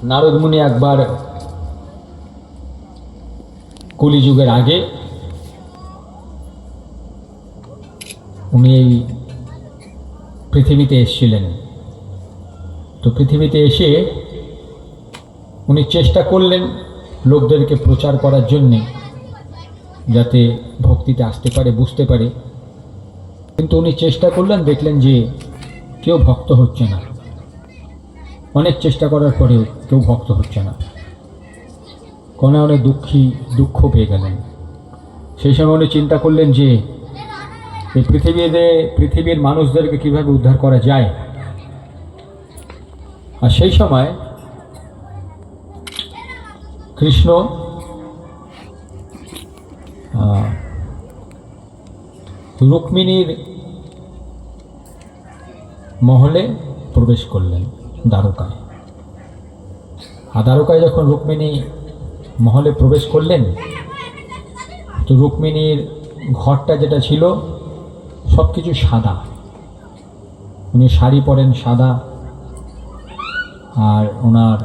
নারদ মুনি একবার কলিযুগের আগে উনি এই পৃথিবীতে এসেছিলেন। তো পৃথিবীতে এসে উনি চেষ্টা করলেন লোকদেরকে প্রচার করার জন্যে, যাতে ভক্তিতে আসতে পারে, বুঝতে পারে। কিন্তু উনি চেষ্টা করলেন, দেখলেন যে কেউ ভক্ত হচ্ছে না। অনেক চেষ্টা করার পরেও কেউ ভক্ত হচ্ছে না। কোনে অনেক দুঃখ পেয়ে গেলেন। সেই সময় উনি চিন্তা করলেন যে এই পৃথিবীর মানুষদেরকে কিভাবে উদ্ধার করা যায়। আর সেই সময় কৃষ্ণ রুক্মিণীর মহলে প্রবেশ করলেন, দ্বারকায়। আর দ্বারকায় যখন রুক্মিণী মহলে প্রবেশ করলেন, তো রুক্মিণীর ঘরটা যেটা ছিল সব কিছু সাদা। উনি শাড়ি পরেন সাদা, আর ওনার